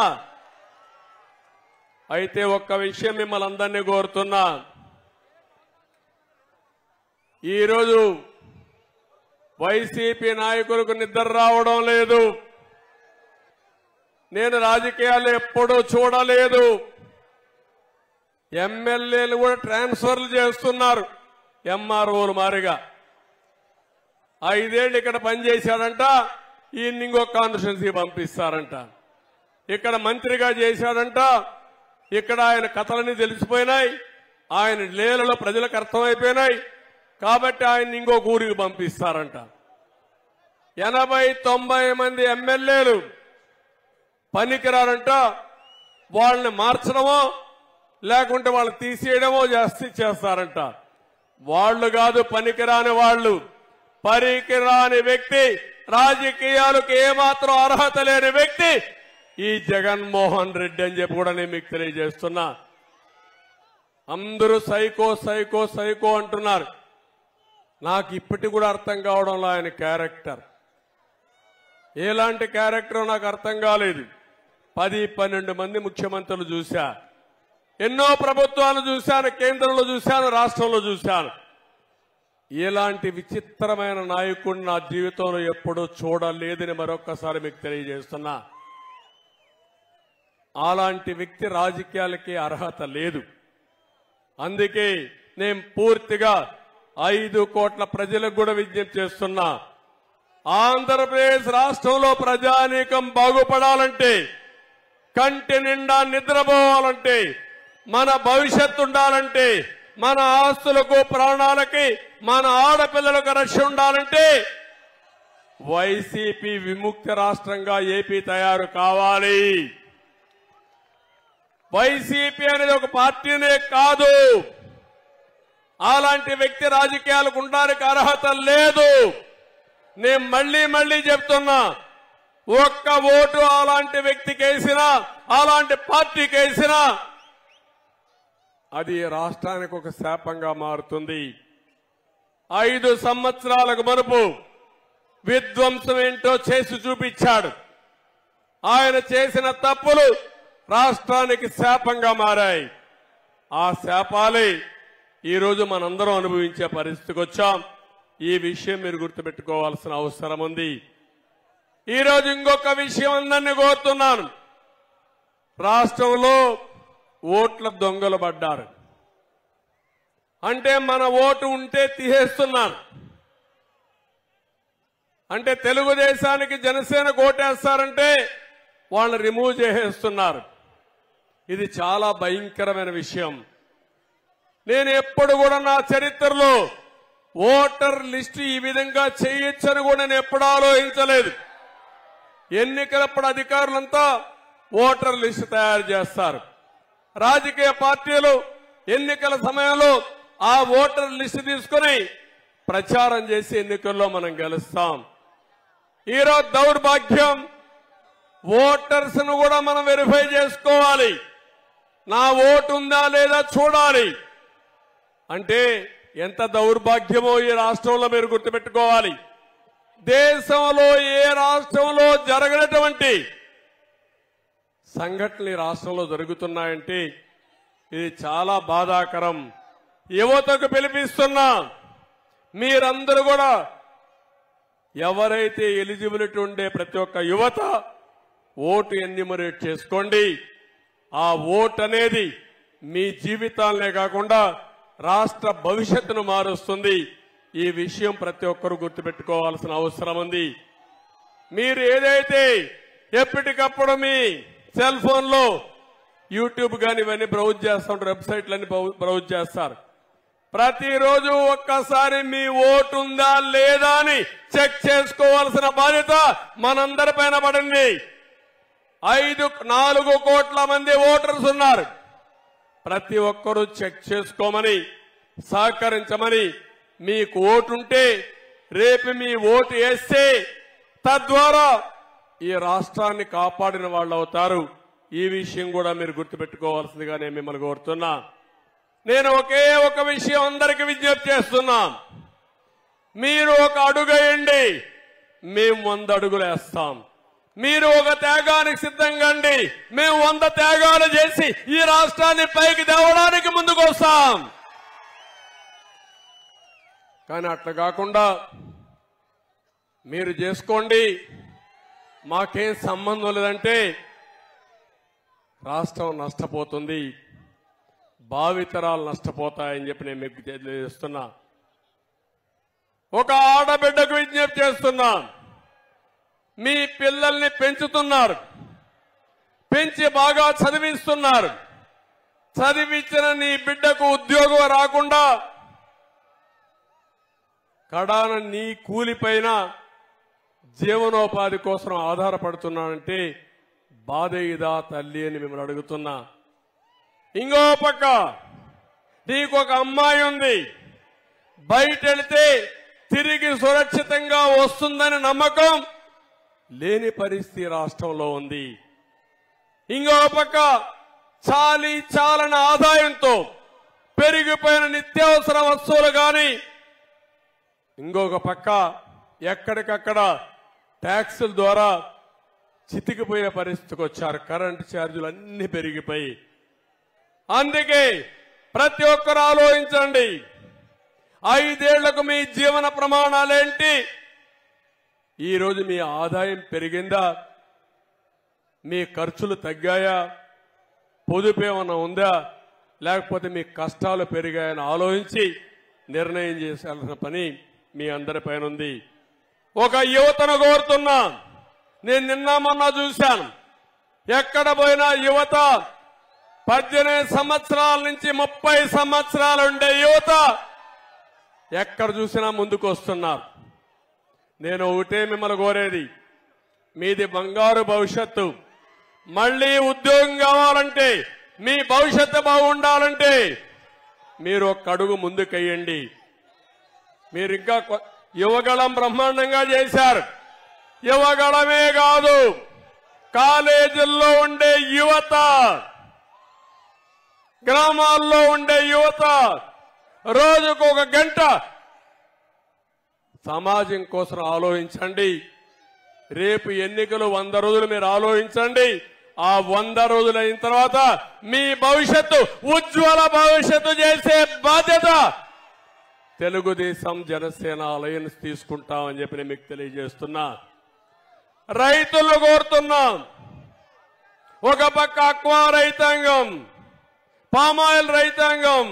అయితే ఒక్క విషయం మిమ్మల్ని అందరినీ కోరుతున్నా. ఈరోజు వైసీపీ నాయకులకు నిద్ర రావడం లేదు. నేను రాజకీయాలు ఎప్పుడూ చూడలేదు. ఎమ్మెల్యేలు కూడా ట్రాన్స్ఫర్లు చేస్తున్నారు ఎంఆర్ఓలు మారిగా. 5 ఏళ్ళు ఇక్కడ పనిచేశాడంట, ఈయన ఇంకో కాన్స్టిట్యున్సీ పంపిస్తారంట. ఇక్కడ మంత్రిగా చేశాడంట, ఇక్కడ ఆయన కథలన్నీ తెలిసిపోయినాయి, ఆయన లీలలో ప్రజలకు అర్థమైపోయినాయి, కాబట్టి ఆయన ఇంకో ఊరికి పంపిస్తారంట. 80-90 మంది ఎమ్మెల్యేలు పనికిరారంట. వాళ్ళని మార్చడమో లేకుంటే వాళ్ళు తీసేయడమో చేస్తారంట. వాళ్ళు కాదు పనికిరాని వాళ్ళు. పనికిరాని వ్యక్తి, రాజకీయాలకు ఏమాత్రం అర్హత లేని వ్యక్తి ఈ జగన్మోహన్ రెడ్డి అని చెప్పి కూడా నేను మీకు తెలియజేస్తున్నా. అందరూ సైకో సైకో సైకో అంటున్నారు. నాకు ఇప్పటికి కూడా అర్థం కావడంలో ఆయన క్యారెక్టర్ ఎలాంటి క్యారెక్టర్ నాకు అర్థం కాలేదు. 10-12 మంది ముఖ్యమంత్రులు చూశా, ఎన్నో ప్రభుత్వాలు చూశాను, కేంద్రంలో చూశాను, రాష్ట్రంలో చూశాను. ఇలాంటి విచిత్రమైన నాయకుడిని నా జీవితంలో ఎప్పుడూ చూడలేదని మరొక్కసారి మీకు తెలియజేస్తున్నా. అలాంటి వ్యక్తి రాజకీయాలకి అర్హత లేదు. అందుకే నేను పూర్తిగా 5 కోట్ల ప్రజలకు కూడా విజ్ఞప్తి చేస్తున్నా. ఆంధ్రప్రదేశ్ రాష్ట్రంలో ప్రజానీకం బాగుపడాలంటే, కంటి నిండా నిద్రపోవాలంటే, మన భవిష్యత్తు ఉండాలంటే, మన ఆస్తులకు ప్రాణాలకి మన ఆడపిల్లలకు రక్షణ ఉండాలంటే వైసీపీ విముక్త రాష్ట్రంగా ఏపీ తయారు కావాలి. వైసీపీ అనేది ఒక పార్టీనే కాదు. అలాంటి వ్యక్తి రాజకీయాలకు ఉండడానికి అర్హత లేదు. నేను మళ్లీ చెప్తున్నా, ఒక్క ఓటు అలాంటి వ్యక్తికి వేసినా, అలాంటి పార్టీకి వేసినా అది రాష్ట్రానికి ఒక శాపంగా మారుతుంది. 5 సంవత్సరాలకు మునుపు విధ్వంసం ఏంటో చేసి చూపించాడు. ఆయన చేసిన తప్పులు రాష్ట్రానికి శాపంగా మారాయి. ఆ శాపాలే ఈరోజు మనందరం అనుభవించే పరిస్థితికి వచ్చాం. ఈ విషయం మీరు గుర్తుపెట్టుకోవాల్సిన అవసరం ఉంది. ఈరోజు ఇంకొక విషయం అందరినీ కోరుతున్నాను. రాష్ట్రంలో ఓట్ల దొంగలు పడ్డారు. అంటే మన ఓటు ఉంటే తీసేస్తున్నారు. అంటే తెలుగుదేశానికి జనసేనకు ఓటేస్తారంటే వాళ్ళని రిమూవ్ చేసేస్తున్నారు. ఇది చాలా భయంకరమైన విషయం. నేను ఎప్పుడు కూడా నా చరిత్రలో ఓటర్ లిస్టు ఈ విధంగా చేయొచ్చని కూడా నేను ఎప్పుడు ఆలోచించలేదు. ఎన్నికలప్పుడు అధికారులంతా ఓటర్ లిస్టు తయారు చేస్తారు. రాజకీయ పార్టీలు ఎన్నికల సమయంలో ఆ ఓటర్ లిస్టు తీసుకుని ప్రచారం చేసి ఎన్నికల్లో మనం గెలుస్తాం. ఈరోజు దౌర్భాగ్యం, ఓటర్స్ ను కూడా మనం వెరిఫై చేసుకోవాలి. నా ఓటు ఉందా లేదా చూడాలి. అంటే ఎంత దౌర్భాగ్యమో ఈ రాష్ట్రంలో మీరు గుర్తుపెట్టుకోవాలి. దేశంలో ఏ రాష్ట్రంలో జరగనటువంటి సంఘటనలు ఈ రాష్ట్రంలో జరుగుతున్నాయంటే ఇది చాలా బాధాకరం. యువతకు పిలిపిస్తున్నా, మీరందరూ కూడా ఎవరైతే ఎలిజిబిలిటీ ఉండే ప్రతి ఒక్క యువత ఓటు ఎన్యూమరేట్ చేసుకోండి. ఆ ఓటు అనేది మీ జీవితాలనే కాకుండా రాష్ట్ర భవిష్యత్తును మారుస్తుంది. ఈ విషయం ప్రతి ఒక్కరూ గుర్తుపెట్టుకోవాల్సిన అవసరం ఉంది. మీరు ఏదైతే ఎప్పటికప్పుడు మీ సెల్ ఫోన్ లో యూట్యూబ్ కానీ ఇవన్నీ బ్రౌజ్ చేస్తూ ఉంటారు, వెబ్సైట్లన్నీ బ్రౌజ్ చేస్తారు. ప్రతిరోజు ఒక్కసారి మీ ఓటు ఉందా లేదా అని చెక్ చేసుకోవాల్సిన బాధ్యత మనందరిపైన పడింది. 4 కోట్ల మంది ఓటర్స్ ఉన్నారు. ప్రతి ఒక్కరూ చెక్ చేసుకోమని, సహకరించమని, మీకు ఓటుంటే రేపు మీ ఓటు వేస్తే తద్వారా ఈ రాష్ట్రాన్ని కాపాడిన వాళ్ళు అవుతారు. ఈ విషయం కూడా మీరు గుర్తుపెట్టుకోవాల్సిందిగా నేను మిమ్మల్ని కోరుతున్నా. నేను ఒకే ఒక విషయం అందరికీ విజ్ఞప్తి చేస్తున్నా. మీరు ఒక అడుగు వేయండి, మేము 100 అడుగులు వేస్తాం. మీరు ఒక త్యాగానికి సిద్ధంగా అండి, మేము 100 త్యాగాలు చేసి ఈ రాష్ట్రాన్ని పైకి తేవడానికి ముందుకు వస్తాం. కానీ అట్లా కాకుండా మీరు చేసుకోండి, మాకేం సంబంధం లేదంటే రాష్ట్రం నష్టపోతుంది, భావితరాలు నష్టపోతాయని చెప్పి నేను మీకు తెలియజేస్తున్నా. ఒక ఆడబిడ్డకు విజ్ఞప్తి చేస్తున్నా. మీ పిల్లల్ని పెంచుతున్నారు, పెంచి బాగా చదివిస్తున్నారు. చదివించిన నీ బిడ్డకు ఉద్యోగం రాకుండా కడాన నీ కూలిపైన జీవనోపాధి కోసం ఆధారపడుతున్నానంటే బాధ ఇదా తల్లి అని మిమ్మల్ని అడుగుతున్నా. ఇంకో పక్క నీకు ఒక అమ్మాయి ఉంది, బయట వెళితే తిరిగి సురక్షితంగా వస్తుందని నమ్మకం లేని పరిస్థితి రాష్ట్రంలో ఉంది. ఇంకో పక్క చాలని ఆదాయంతో పెరిగిపోయిన నిత్యావసర వస్తువులు కానీ, ఇంకొక పక్క ఎక్కడికక్కడ ట్యాక్సుల ద్వారా చితికిపోయే పరిస్థితికి వచ్చారు. కరెంటు ఛార్జీలు అన్ని పెరిగిపోయి. అందుకే ప్రతి ఒక్కరు ఆలోచించండి, 5 ఏళ్లకు మీ జీవన ప్రమాణాలేంటి? ఈరోజు మీ ఆదాయం పెరిగిందా? మీ ఖర్చులు తగ్గాయా? పొదుపు ఏమన్నా ఉందా? లేకపోతే మీ కష్టాలు పెరిగాయని ఆలోచించి నిర్ణయం చేయాల్సిన పని మీ అందరిపైన ఉంది. ఒక యువతను కోరుతున్నా. నేను నిన్న మొన్న చూశాను, ఎక్కడ పోయినా యువత 18 సంవత్సరాల నుంచి 30 సంవత్సరాలు ఉండే యువత ఎక్కడ చూసినా ముందుకు వస్తున్నారు. నేను ఒకటే మిమ్మల్ని కోరేది, మీది బంగారు భవిష్యత్తు. మళ్లీ ఉద్యోగం కావాలంటే, మీ భవిష్యత్తు బాగుండాలంటే మీరు ఒక్క అడుగు ముందుకెయ్యండి. మీరు ఇంకా యువగళం బ్రహ్మాండంగా చేశారు. యువగళమే కాదు, కాలేజీల్లో ఉండే యువత, గ్రామాల్లో ఉండే యువత రోజుకు 1 గంట సమాజం కోసం ఆలోచించండి. రేపు ఎన్నికలు 100 రోజులు మీరు ఆలోచించండి. ఆ 100 రోజులు అయిన తర్వాత మీ భవిష్యత్తు ఉజ్వల భవిష్యత్తు చేసే బాధ్యత తెలుగుదేశం జనసేన అలయన్స్ తీసుకుంటామని చెప్పి నేను మీకు తెలియజేస్తున్నా. రైతులను కోరుతున్నాం. ఒక పక్క అక్వా రైతాంగం, పామాయిల్ రైతాంగం,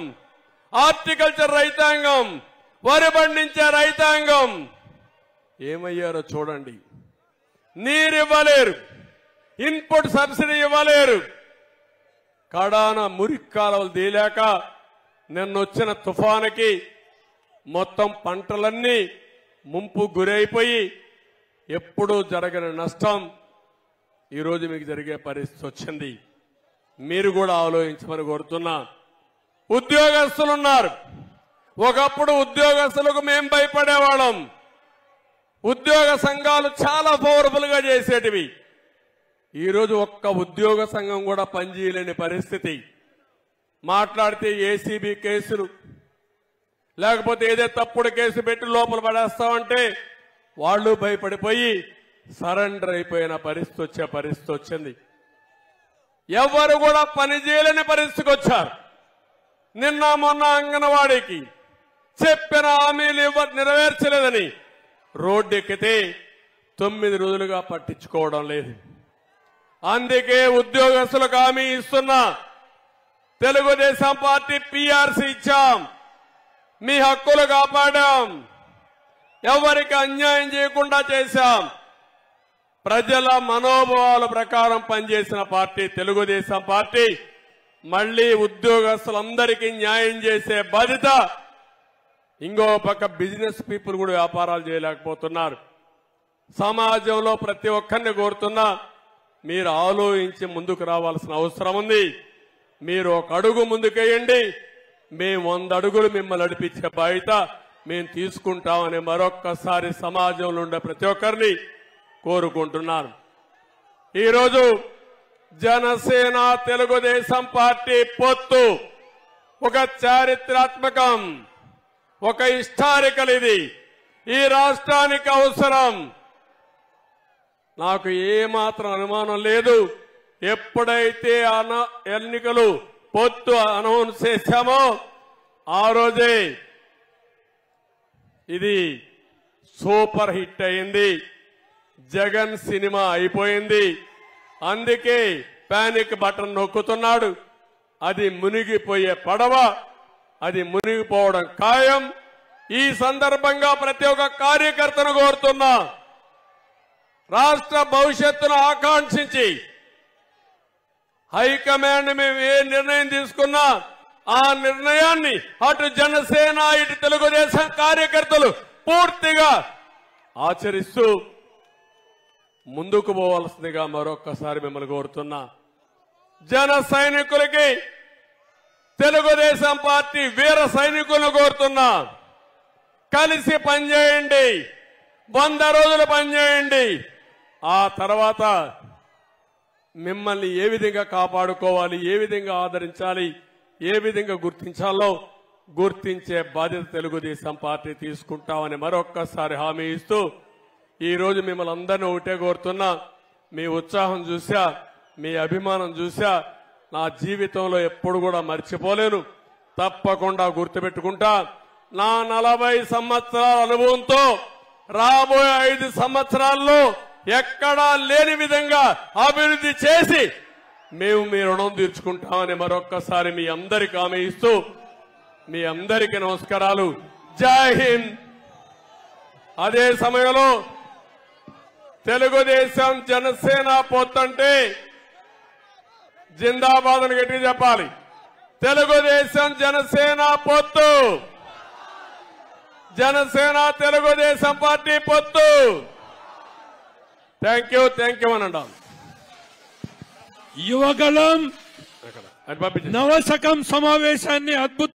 హార్టికల్చర్ రైతాంగం, వరి పండించే రైతాంగం ఏమయ్యారో చూడండి. నీరు ఇవ్వలేరు, ఇన్పుట్ సబ్సిడీ ఇవ్వలేరు. కడాన మురికి కాలువలు తీయలేక నిన్నొచ్చిన తుఫానుకి మొత్తం పంటలన్నీ ముంపు గురైపోయి ఎప్పుడూ జరగని నష్టం ఈరోజు మీకు జరిగే పరిస్థితి వచ్చింది. మీరు కూడా ఆలోచించమని కోరుతున్నా. ఉద్యోగస్తులున్నారు. ఒకప్పుడు ఉద్యోగస్తులకు మేం భయపడేవాళ్ళం. ఉద్యోగ సంఘాలు చాలా పవర్ఫుల్ గా చేసేటివి. ఈరోజు ఒక్క ఉద్యోగ సంఘం కూడా పనిచేయలేని పరిస్థితి. మాట్లాడితే ఏసీబీ కేసులు, లేకపోతే ఏదో తప్పుడు కేసు పెట్టి లోపల పడేస్తామంటే వాళ్ళు భయపడిపోయి సరెండర్ అయిపోయిన పరిస్థితి వచ్చింది. ఎవరు కూడా పని చేయలేని పరిస్థితికి వచ్చారు. నిన్న మొన్న అంగన్వాడీకి చెప్పిన హామీలు నెరవేర్చలేదని రోడ్డెక్కితే 9 రోజులుగా పట్టించుకోవడం లేదు. అందుకే ఉద్యోగస్తులకు హామీ ఇస్తున్నా, తెలుగుదేశం పార్టీ పీఆర్సీ ఇచ్చాం, మీ హక్కులు కాపాడాం, ఎవరికి అన్యాయం చేయకుండా చేశాం. ప్రజల మనోభావాల ప్రకారం పనిచేసిన పార్టీ తెలుగుదేశం పార్టీ. మళ్లీ ఉద్యోగస్తులందరికీ న్యాయం చేసే బాధ్యత. ఇంకో పక్క బిజినెస్ పీపుల్ కూడా వ్యాపారాలు చేయలేకపోతున్నారు. సమాజంలో ప్రతి ఒక్కరిని కోరుతున్నా, మీరు ఆలోచించి ముందుకు రావాల్సిన అవసరం ఉంది. మీరు ఒక అడుగు ముందుకేయండి, మేము 100 అడుగులు మిమ్మల్ని నడిపించే బాధ్యత మేము తీసుకుంటామని మరొక్కసారి సమాజంలో ఉండే ప్రతి ఒక్కరిని కోరుకుంటున్నాను. ఈరోజు జనసేన తెలుగుదేశం పార్టీ పొత్తు ఒక చారిత్రాత్మకం, ఒక హిస్టారికల్. ఇది ఈ రాష్ట్రానికి అవసరం. నాకు ఏమాత్రం అనుమానం లేదు, ఎప్పుడైతే ఎన్నికలు పొత్తు అనౌన్స్ చేశామో ఆ రోజే ఇది సూపర్ హిట్ అయింది. జగన్ సినిమా అయిపోయింది. అందుకే పానిక్ బటన్ నొక్కుతున్నాడు. అది మునిగిపోయే పడవ, అది మునిగిపోవడం ఖాయం. ఈ సందర్భంగా ప్రతి ఒక్క కార్యకర్తను కోరుతున్నా, రాష్ట్ర భవిష్యత్తును ఆకాంక్షించి హైకమాండ్ మేము ఏ నిర్ణయం తీసుకున్నా ఆ నిర్ణయాన్ని అటు జనసేన ఇటు తెలుగుదేశం కార్యకర్తలు పూర్తిగా ఆచరిస్తూ ముందుకు పోవాల్సిందిగా మరొక్కసారి మిమ్మల్ని కోరుతున్నా. జన సైనికులకి తెలుగుదేశం పార్టీ వీర సైనికులను కోరుతున్నా, కలిసి పనిచేయండి, 100 రోజులు పనిచేయండి. ఆ తర్వాత మిమ్మల్ని ఏ విధంగా కాపాడుకోవాలి, ఏ విధంగా ఆదరించాలి, ఏ విధంగా గుర్తించాలో గుర్తించే బాధ్యత తెలుగుదేశం పార్టీ తీసుకుంటామని మరొక్కసారి హామీ ఇస్తూ, ఈరోజు మిమ్మల్ని అందరినీ ఒకటే కోరుతున్నా, మీ ఉత్సాహం చూసా, మీ అభిమానం చూసా నా జీవితంలో ఎప్పుడు కూడా మర్చిపోలేను. తప్పకుండా గుర్తుపెట్టుకుంటా. నా 40 సంవత్సరాల అనుభవంతో రాబోయే 5 సంవత్సరాల్లో ఎక్కడా లేని విధంగా అభివృద్ధి చేసి మేము మీ రుణం తీర్చుకుంటామని మరొక్కసారి మీ అందరికీ హామీ ఇస్తూ, మీ అందరికీ నమస్కారాలు. జై హింద్. అదే సమయంలో తెలుగుదేశం జనసేన పొత్తంటే జిందాబాద్ అని గట్టి చెప్పాలి. తెలుగుదేశం జనసేన పొత్తు, జనసేన తెలుగుదేశం పార్టీ పొత్తు. థ్యాంక్ యూ అనండి. యువగళం నవశకం సమావేశాన్ని అద్భుత